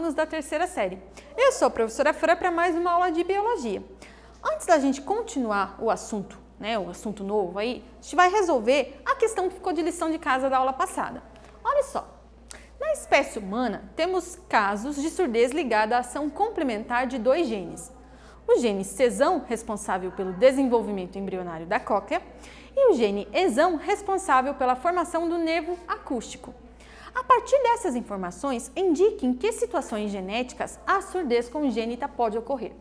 alunos da terceira série. Eu sou a professora Fran para mais uma aula de biologia. Antes da gente continuar o assunto, o assunto novo aí, a gente vai resolver a questão que ficou de lição de casa da aula passada. Olha só, na espécie humana temos casos de surdez ligada à ação complementar de dois genes. O gene cesão, responsável pelo desenvolvimento embrionário da cóclea, e o gene esão, responsável pela formação do nervo acústico. A partir dessas informações, indique em que situações genéticas a surdez congênita pode ocorrer.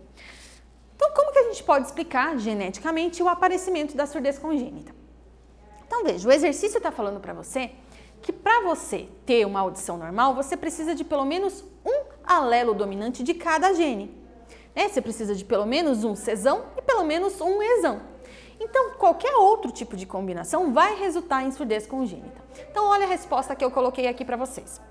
Então, como que a gente pode explicar geneticamente o aparecimento da surdez congênita? Então, veja, o exercício está falando para você que para você ter uma audição normal, você precisa de pelo menos um alelo dominante de cada gene. Você precisa de pelo menos um cesão e pelo menos um esão. Então, qualquer outro tipo de combinação vai resultar em surdez congênita. Então, olha a resposta que eu coloquei aqui para vocês.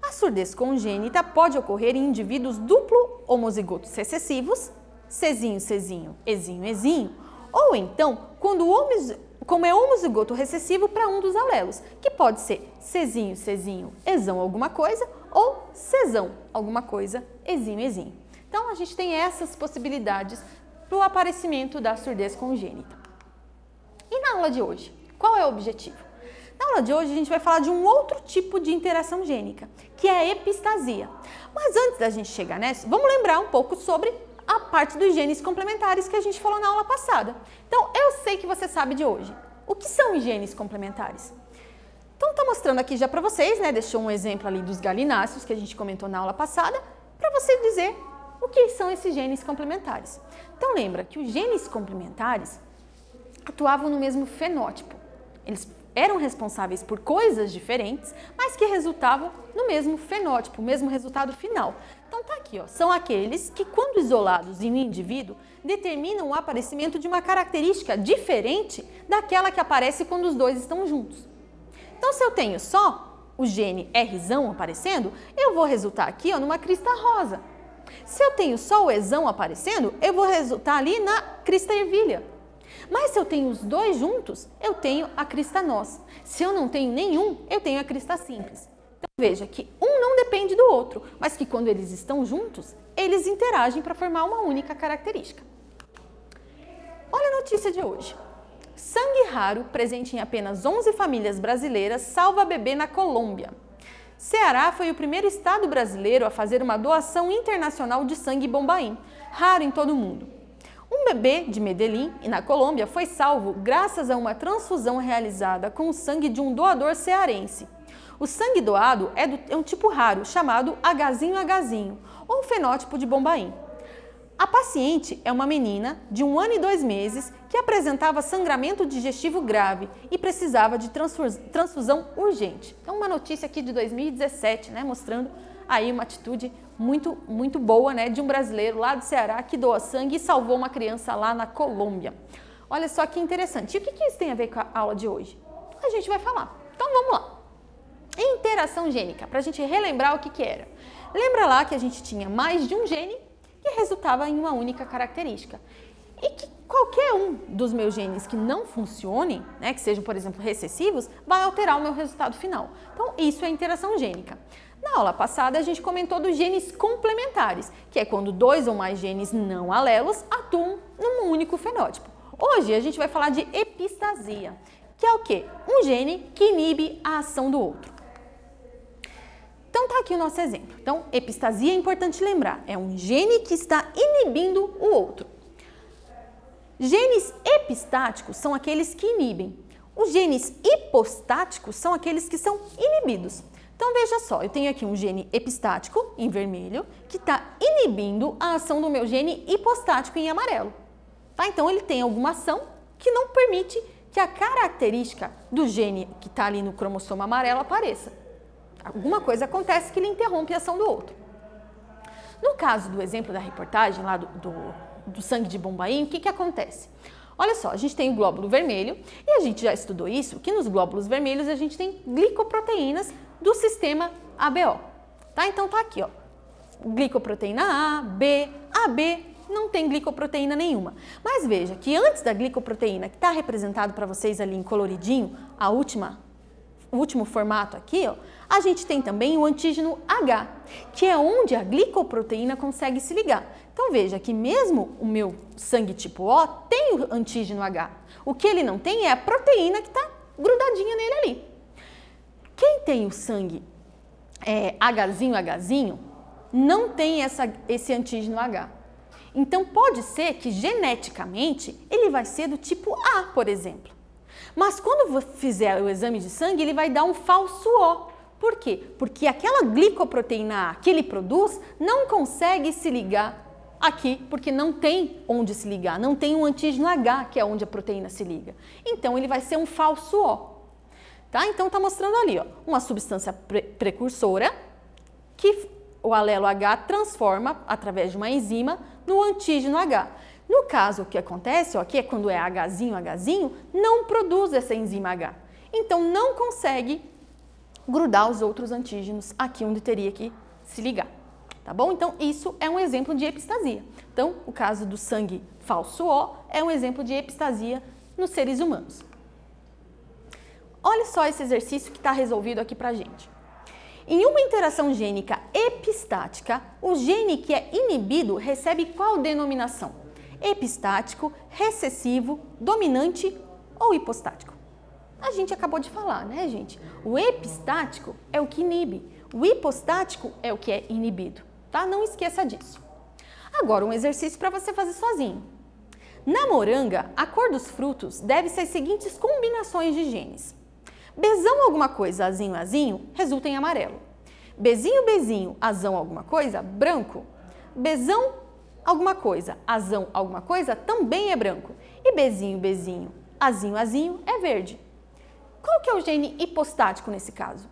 A surdez congênita pode ocorrer em indivíduos duplo homozigotos recessivos, Czinho, Czinho, Ezinho, Ezinho, ou então, como é homozigoto recessivo para um dos alelos, que pode ser Czinho, Czinho, Esão alguma coisa, ou Cesão alguma coisa, Ezinho, Ezinho. Então, a gente tem essas possibilidades para o aparecimento da surdez congênita. E na aula de hoje, qual é o objetivo? Na aula de hoje a gente vai falar de um outro tipo de interação gênica, que é a epistasia. Mas antes da gente chegar nessa, vamos lembrar um pouco sobre a parte dos genes complementares que a gente falou na aula passada. Então, eu sei que você sabe de hoje. O que são os genes complementares? Então, estou mostrando aqui já para vocês, deixou um exemplo ali dos galináceos que a gente comentou na aula passada, para você dizer o que são esses genes complementares. Então, lembra que os genes complementares atuavam no mesmo fenótipo. Eles eram responsáveis por coisas diferentes, mas que resultavam no mesmo fenótipo, o mesmo resultado final. Então tá aqui, são aqueles que, quando isolados em um indivíduo, determinam o aparecimento de uma característica diferente daquela que aparece quando os dois estão juntos. Então, se eu tenho só o gene Rzão aparecendo, eu vou resultar aqui numa crista rosa. Se eu tenho só o esão aparecendo, eu vou resultar ali na crista ervilha. Mas se eu tenho os dois juntos, eu tenho a crista nós. Se eu não tenho nenhum, eu tenho a crista simples. Então veja que um não depende do outro, mas que quando eles estão juntos, eles interagem para formar uma única característica. Olha a notícia de hoje. Sangue raro, presente em apenas 11 famílias brasileiras, salva bebê na Colômbia. Ceará foi o primeiro estado brasileiro a fazer uma doação internacional de sangue Bombaim, raro em todo o mundo. Um bebê de Medellín, na Colômbia, foi salvo graças a uma transfusão realizada com o sangue de um doador cearense. O sangue doado é um tipo raro, chamado Hzinho, ou fenótipo de Bombaim. A paciente é uma menina de 1 ano e 2 meses que apresentava sangramento digestivo grave e precisava de transfusão urgente. Então, uma notícia aqui de 2017, mostrando aí uma atitude muito boa, de um brasileiro lá do Ceará que doa sangue e salvou uma criança lá na Colômbia. Olha só que interessante. E o que isso tem a ver com a aula de hoje? A gente vai falar. Então, vamos lá. Interação gênica, para a gente relembrar o que era. Lembra lá que a gente tinha mais de um gene que resultava em uma única característica. E que qualquer um dos meus genes que não funcionem, que sejam, por exemplo, recessivos, vai alterar o meu resultado final. Então, isso é interação gênica. Na aula passada, a gente comentou dos genes complementares, que é quando 2 ou mais genes não alelos atuam num único fenótipo. Hoje, a gente vai falar de epistasia, que é o quê? Um gene que inibe a ação do outro. Então, tá aqui o nosso exemplo. Então, epistasia é importante lembrar, é um gene que está inibindo o outro. Genes epistáticos são aqueles que inibem. Os genes hipostáticos são aqueles que são inibidos. Então, veja só, eu tenho aqui um gene epistático, em vermelho, que está inibindo a ação do meu gene hipostático, em amarelo. Então, ele tem alguma ação que não permite que a característica do gene que está ali no cromossomo amarelo apareça. Alguma coisa acontece que ele interrompe a ação do outro. No caso do exemplo da reportagem, lá do sangue de Bombaim, o que acontece? Olha só, a gente tem o glóbulo vermelho e a gente já estudou isso, que nos glóbulos vermelhos a gente tem glicoproteínas do sistema ABO. Então tá aqui, glicoproteína A, B, AB não tem glicoproteína nenhuma. Mas veja que antes da glicoproteína, que está representado para vocês ali em coloridinho, a última último formato aqui, ó, a gente tem também o antígeno H, que é onde a glicoproteína consegue se ligar. Então veja que mesmo o meu sangue tipo O tem o antígeno H. O que ele não tem é a proteína que está grudadinha nele ali. Quem tem o sangue Hzinho, não tem esse antígeno H. Então pode ser que geneticamente ele vai ser do tipo A, por exemplo. Mas quando fizer o exame de sangue, ele vai dar um falso O. Por quê? Porque aquela glicoproteína A que ele produz não consegue se ligar aqui, porque não tem onde se ligar, não tem um antígeno H, que é onde a proteína se liga. Então ele vai ser um falso O. Tá? Então está mostrando ali, ó, uma substância precursora que o alelo H transforma através de uma enzima no antígeno H. No caso, o que acontece, ó, aqui é quando é Hzinho, não produz essa enzima H. Então não consegue grudar os outros antígenos aqui onde teria que se ligar. Tá bom? Então isso é um exemplo de epistasia. Então o caso do sangue falso O é um exemplo de epistasia nos seres humanos. Olha só esse exercício que está resolvido aqui pra gente. Em uma interação gênica epistática, o gene que é inibido recebe qual denominação? Epistático, recessivo, dominante ou hipostático? A gente acabou de falar, né, gente? O epistático é o que inibe, o hipostático é o que é inibido, tá? Não esqueça disso. Agora, um exercício para você fazer sozinho. Na moranga, a cor dos frutos deve ser as seguintes combinações de genes. Bzão alguma coisa, azinho, resulta em amarelo. Bzinho, azão alguma coisa, branco. Bzão alguma coisa, azão alguma coisa, também é branco. E Bzinho, azinho é verde. Qual que é o gene hipostático nesse caso?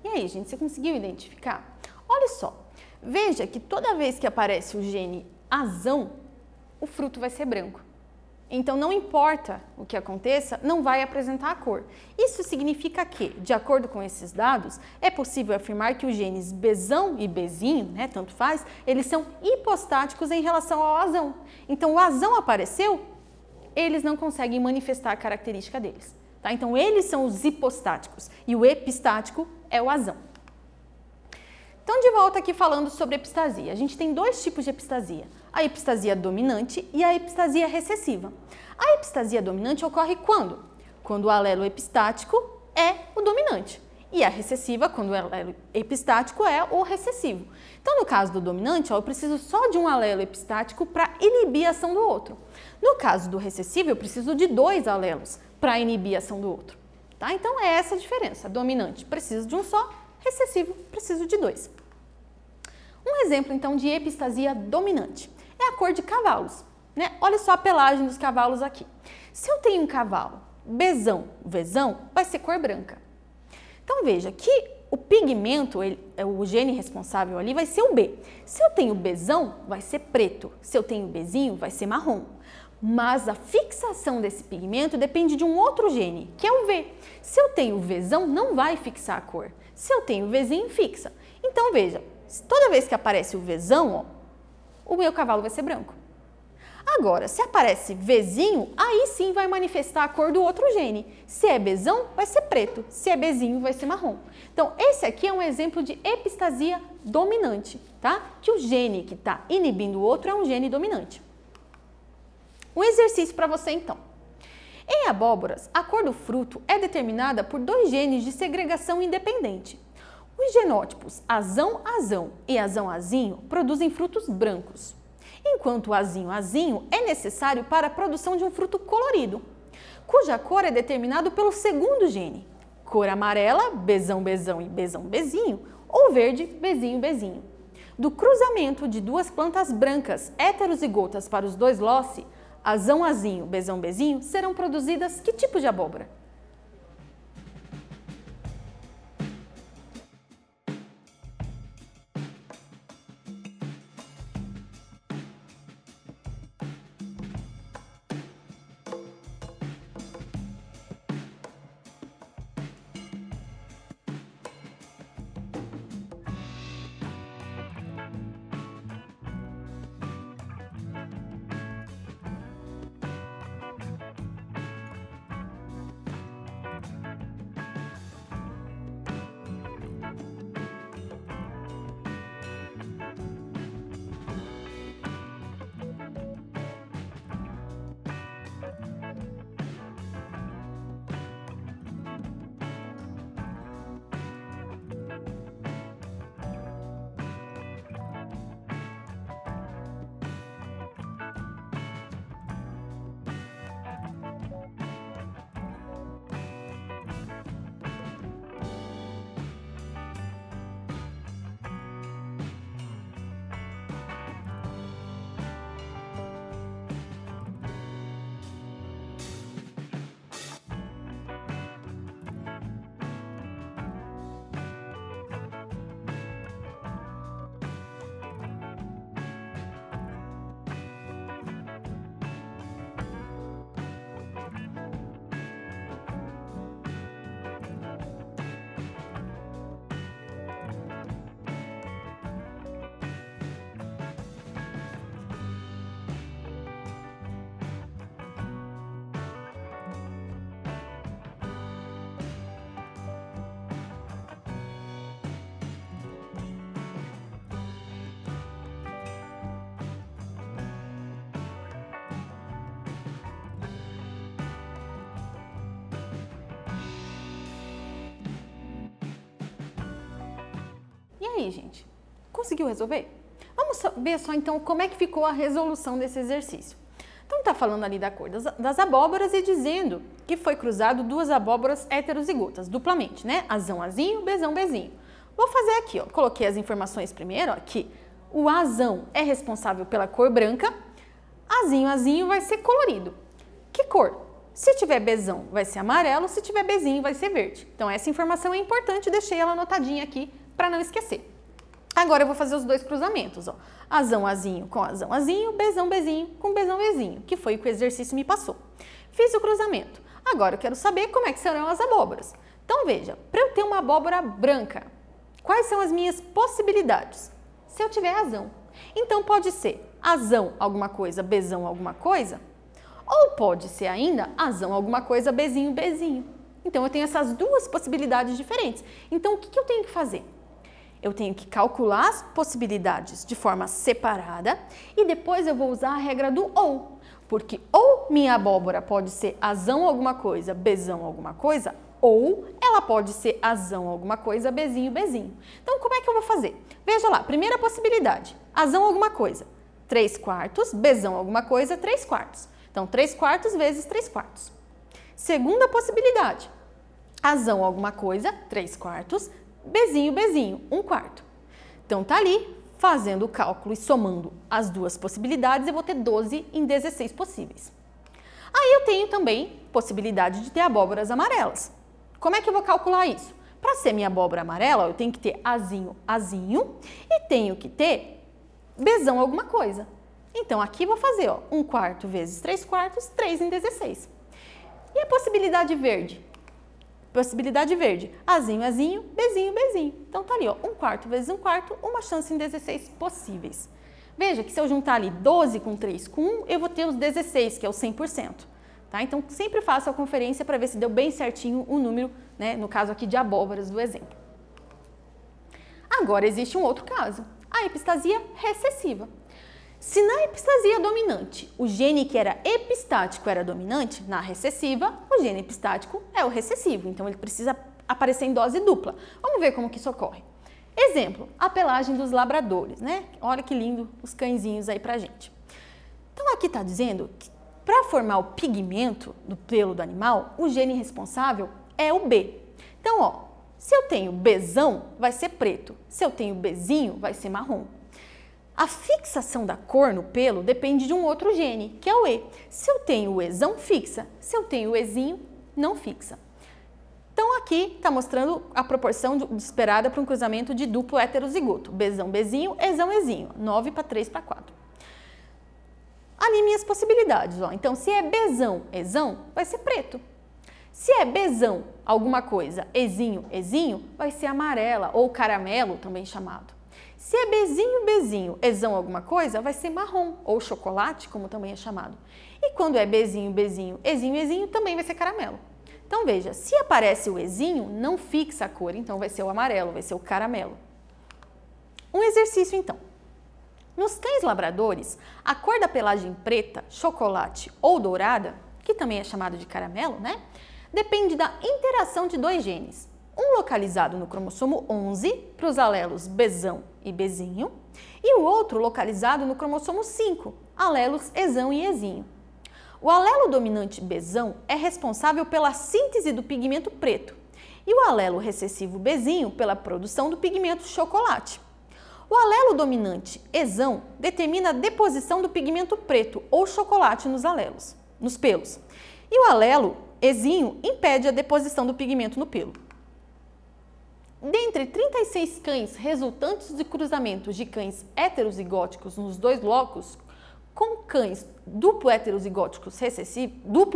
E aí, gente, você conseguiu identificar? Olha só, veja que toda vez que aparece o gene azão, o fruto vai ser branco. Então, não importa o que aconteça, não vai apresentar a cor. Isso significa que, de acordo com esses dados, é possível afirmar que os genes Bzão e Bzinho, né, tanto faz, eles são hipostáticos em relação ao azão. Então, o azão apareceu, eles não conseguem manifestar a característica deles. Tá? Então, eles são os hipostáticos e o epistático é o azão. Então, de volta aqui falando sobre epistasia. A gente tem dois tipos de epistasia, a epistasia dominante e a epistasia recessiva. A epistasia dominante ocorre quando? Quando o alelo epistático é o dominante e a recessiva quando o alelo epistático é o recessivo. Então, no caso do dominante, ó, eu preciso só de um alelo epistático para inibir a ação do outro. No caso do recessivo, eu preciso de 2 alelos para inibir a ação do outro. Tá? Então, é essa a diferença. Dominante, preciso de um só. Recessivo, preciso de 2. Um exemplo, então, de epistasia dominante é a cor de cavalos. Né? Olha só a pelagem dos cavalos aqui. Se eu tenho um cavalo Bzão, Vzão, vai ser cor branca. Então, veja que o pigmento, o gene responsável ali vai ser o B. Se eu tenho Bzão, vai ser preto. Se eu tenho Bzinho, vai ser marrom. Mas a fixação desse pigmento depende de um outro gene, que é o V. Se eu tenho Vzão, não vai fixar a cor. Se eu tenho Vzinho, fixa. Então, veja, toda vez que aparece o Vzão, ó, o meu cavalo vai ser branco. Agora, se aparece Vzinho, aí sim vai manifestar a cor do outro gene. Se é Bzão, vai ser preto. Se é Bzinho, vai ser marrom. Então, esse aqui é um exemplo de epistasia dominante, tá? Que o gene que está inibindo o outro é um gene dominante. Um exercício para você, então. Em abóboras, a cor do fruto é determinada por 2 genes de segregação independente. Os genótipos azão-azão e azão-azinho produzem frutos brancos, enquanto o azinho-azinho é necessário para a produção de um fruto colorido, cuja cor é determinado pelo segundo gene, cor amarela, Bzão-Bzão e Bzão-Bzinho, ou verde, Bzinho-Bzinho. Do cruzamento de 2 plantas brancas heterozigotas para os 2 loci, azão-azinho, Bzão-Bzinho, serão produzidas que tipo de abóbora? E aí, gente? Conseguiu resolver? Vamos ver só então como é que ficou a resolução desse exercício. Então tá falando ali da cor das abóboras e dizendo que foi cruzado 2 abóboras heterozigotas, duplamente, né? Azão-azinho, Bzão-Bzinho. Vou fazer aqui, ó. Coloquei as informações primeiro, ó, que o azão é responsável pela cor branca, azinho-azinho vai ser colorido. Que cor? Se tiver Bzão, vai ser amarelo, se tiver Bzinho, vai ser verde. Então essa informação é importante, deixei ela anotadinha aqui para não esquecer. Agora eu vou fazer os 2 cruzamentos, ó. Azão-azinho com azão-azinho, Bzão-Bzinho com Bzão-Bzinho, que foi o que o exercício me passou. Fiz o cruzamento. Agora eu quero saber como é que serão as abóboras. Então veja, para eu ter uma abóbora branca, quais são as minhas possibilidades? Se eu tiver azão. Então pode ser azão alguma coisa, Bzão alguma coisa, ou pode ser ainda azão alguma coisa, Bzinho, Bzinho. Então eu tenho essas 2 possibilidades diferentes. Então o que eu tenho que fazer? Eu tenho que calcular as possibilidades de forma separada e depois eu vou usar a regra do ou. Porque ou minha abóbora pode ser azão alguma coisa, Bzão alguma coisa, ou ela pode ser azão alguma coisa, Bzinho, Bzinho. Então como é que eu vou fazer? Veja lá, primeira possibilidade, azão alguma coisa. 3/4, Bzão alguma coisa, 3/4. Então, 3/4 vezes 3/4. Segunda possibilidade, Azão alguma coisa, 3/4, Bzinho, 1/4. Então, tá ali, fazendo o cálculo e somando as duas possibilidades, eu vou ter 12 em 16 possíveis. Aí eu tenho também possibilidade de ter abóboras amarelas. Como é que eu vou calcular isso? Para ser minha abóbora amarela, eu tenho que ter Azinho, Azinho e tenho que ter Bzão alguma coisa. Então, aqui vou fazer, ó, 1/4 vezes 3/4, 3 em 16. E a possibilidade verde? Possibilidade verde, Azinho, Azinho, Bzinho, Bzinho. Então, tá ali, ó, 1/4 vezes 1/4, uma chance em 16 possíveis. Veja que se eu juntar ali 12 com 3 com 1, eu vou ter os 16, que é o 100%. Tá? Então, sempre faço a conferência para ver se deu bem certinho o número, né, no caso aqui de abóboras do exemplo. Agora, existe um outro caso, a epistasia recessiva. Se na epistasia dominante o gene que era epistático era dominante, na recessiva o gene epistático é o recessivo, então ele precisa aparecer em dose dupla. Vamos ver como que isso ocorre. Exemplo, a pelagem dos labradores, né? Olha que lindo os cãezinhos aí pra gente. Então aqui está dizendo que para formar o pigmento do pelo do animal, o gene responsável é o B. Então, ó, se eu tenho Bzão, vai ser preto. Se eu tenho Bzinho, vai ser marrom. A fixação da cor no pelo depende de um outro gene, que é o E. Se eu tenho o Ezão, fixa. Se eu tenho o Ezinho, não fixa. Então, aqui está mostrando a proporção esperada para um cruzamento de duplo heterozigoto. Bzão, Bzinho, Ezão, Ezinho. 9/3/4. Ali minhas possibilidades, ó. Então, se é Bzão, Ezão, vai ser preto. Se é Bzão, alguma coisa, Ezinho, Ezinho, vai ser amarela ou caramelo, também chamado. Se é Bzinho, Bzinho, Ezão, alguma coisa, vai ser marrom ou chocolate, como também é chamado. E quando é Bzinho, Bzinho, Ezinho, Ezinho, também vai ser caramelo. Então, veja, se aparece o Ezinho, não fixa a cor, então vai ser o amarelo, vai ser o caramelo. Um exercício, então. Nos cães labradores, a cor da pelagem preta, chocolate ou dourada, que também é chamado de caramelo, né? Depende da interação de dois genes. Um localizado no cromossomo 11, para os alelos Bzão e Bzinho, e o outro localizado no cromossomo 5, alelos Ezão e Ezinho. O alelo dominante Bzão é responsável pela síntese do pigmento preto e o alelo recessivo Bzinho pela produção do pigmento chocolate. O alelo dominante Ezão determina a deposição do pigmento preto ou chocolate nos pelos. E o alelo Ezinho impede a deposição do pigmento no pelo. Dentre 36 cães resultantes de cruzamentos de cães heterozigóticos nos dois locos, com cães duplo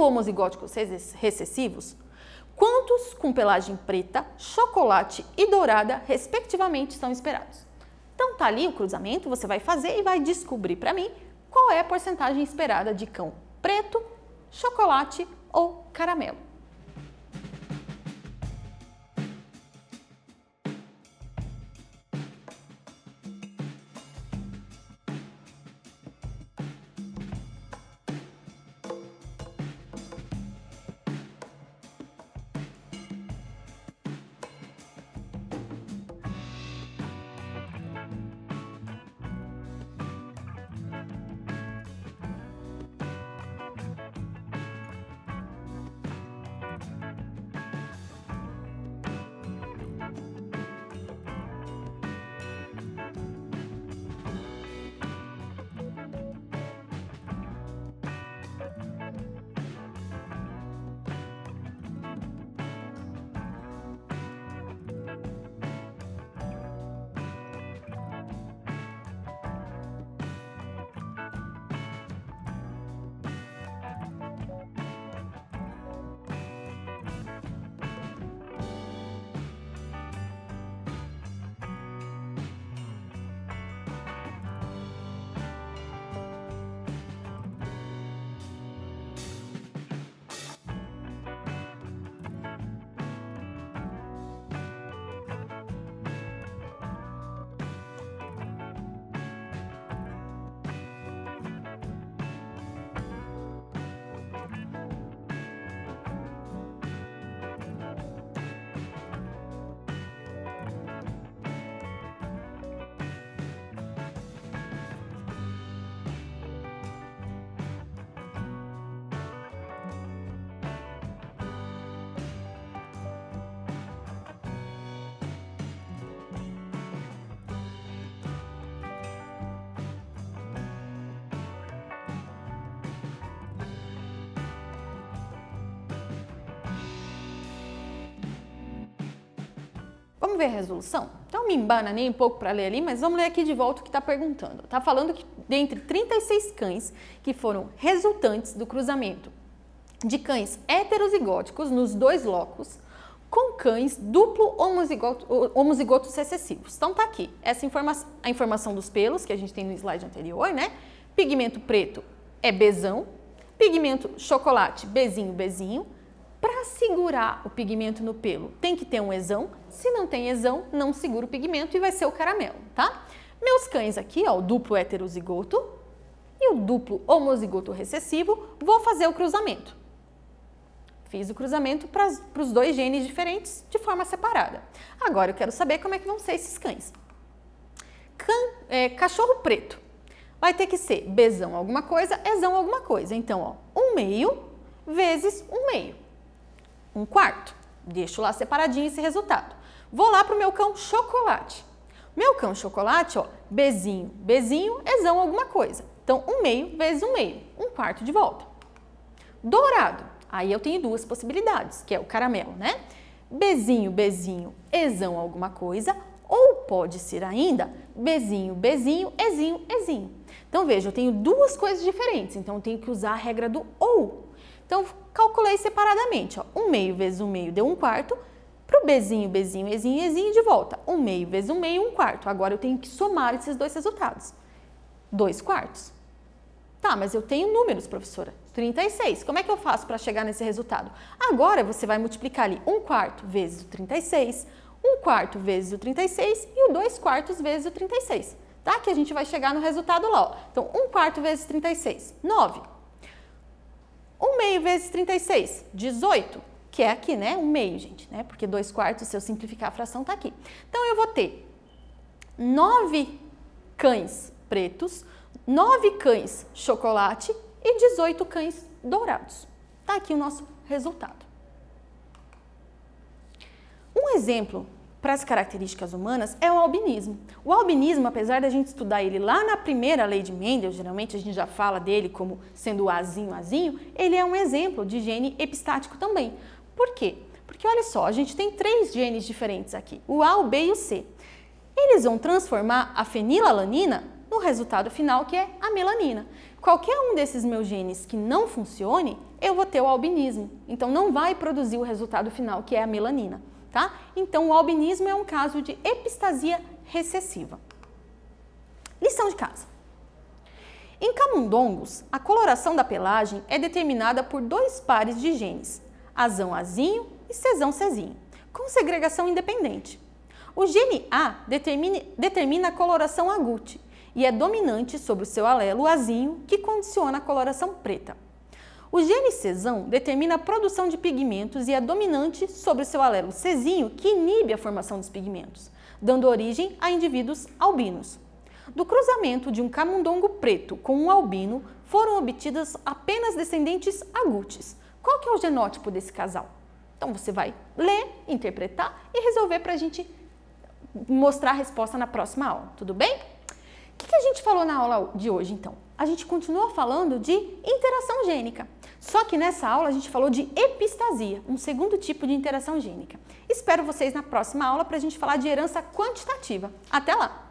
homozigóticos recessivos, quantos com pelagem preta, chocolate e dourada, respectivamente, são esperados? Então, tá ali o cruzamento, você vai fazer e vai descobrir para mim qual é a porcentagem esperada de cão preto, chocolate ou caramelo. Vamos ver a resolução? Então, me embananei um pouco para ler ali, mas vamos ler aqui de volta o que está perguntando. Está falando que dentre 36 cães que foram resultantes do cruzamento de cães heterozigóticos nos 2 locos, com cães duplo homozigotos recessivos. Então, tá aqui a informação dos pelos, que a gente tem no slide anterior, né? Pigmento preto é Bzão, pigmento chocolate, Bzinho, Bzinho. Para segurar o pigmento no pelo, tem que ter um Ezão. Se não tem Ezão, não segura o pigmento e vai ser o caramelo, tá? Meus cães aqui, ó, o duplo heterozigoto e o duplo homozigoto recessivo, vou fazer o cruzamento. Fiz o cruzamento para os 2 genes diferentes de forma separada. Agora eu quero saber como é que vão ser esses cães. Cachorro preto vai ter que ser Bzão alguma coisa, Ezão alguma coisa. Então, ó, 1/2 vezes 1/2. 1/4. Deixo lá separadinho esse resultado. Vou lá para o meu cão chocolate. Meu cão chocolate, ó, Bzinho, Bzinho, Ezão alguma coisa. Então, 1/2 vezes 1/2. 1/4 de volta. Dourado. Aí eu tenho 2 possibilidades, que é o caramelo, né? Bzinho, Bzinho, Ezão alguma coisa. Ou pode ser ainda Bzinho, Bzinho, Ezinho, Ezinho. Então, veja, eu tenho 2 coisas diferentes. Então, eu tenho que usar a regra do ou. Então, calculei separadamente, ó, 1/2 vezes 1/2 deu 1/4, para o Bzinho, Bzinho, Ezinho, Ezinho de volta, 1/2 vezes 1/2, 1/4. Agora eu tenho que somar esses 2 resultados, 2/4. Tá, mas eu tenho números, professora, 36, como é que eu faço para chegar nesse resultado? Agora você vai multiplicar ali 1/4 vezes o 36, 1/4 vezes o 36 e o 2/4 vezes o 36, tá? Que a gente vai chegar no resultado lá, ó. Então, 1/4 vezes 36, 9. 1/2 vezes 36, 18, que é aqui, né? 1/2, gente, né? Porque 2/4, se eu simplificar a fração, tá aqui. Então, eu vou ter 9 cães pretos, 9 cães chocolate e 18 cães dourados. Tá aqui o nosso resultado. Um exemplo para as características humanas é o albinismo. O albinismo, apesar da gente estudar ele lá na primeira lei de Mendel, geralmente a gente já fala dele como sendo o Azinho, Azinho, ele é um exemplo de gene epistático também. Por quê? Porque olha só, a gente tem 3 genes diferentes aqui, o A, o B e o C. Eles vão transformar a fenilalanina no resultado final, que é a melanina. Qualquer um desses meus genes que não funcione, eu vou ter o albinismo. Então, não vai produzir o resultado final, que é a melanina. Tá? Então, o albinismo é um caso de epistasia recessiva. Lição de casa. Em camundongos, a coloração da pelagem é determinada por 2 pares de genes, Azão, Azinho e Czão, Czinho, com segregação independente. O gene A determina a coloração agute e é dominante sobre o seu alelo Azinho, que condiciona a coloração preta. O gene Czão determina a produção de pigmentos e é dominante sobre o seu alelo Czinho, que inibe a formação dos pigmentos, dando origem a indivíduos albinos. Do cruzamento de um camundongo preto com um albino, foram obtidas apenas descendentes agutes. Qual que é o genótipo desse casal? Então, você vai ler, interpretar e resolver para a gente mostrar a resposta na próxima aula, tudo bem? O que a gente falou na aula de hoje, então? A gente continua falando de interação gênica, só que nessa aula a gente falou de epistasia, um segundo tipo de interação gênica. Espero vocês na próxima aula para a gente falar de herança quantitativa. Até lá!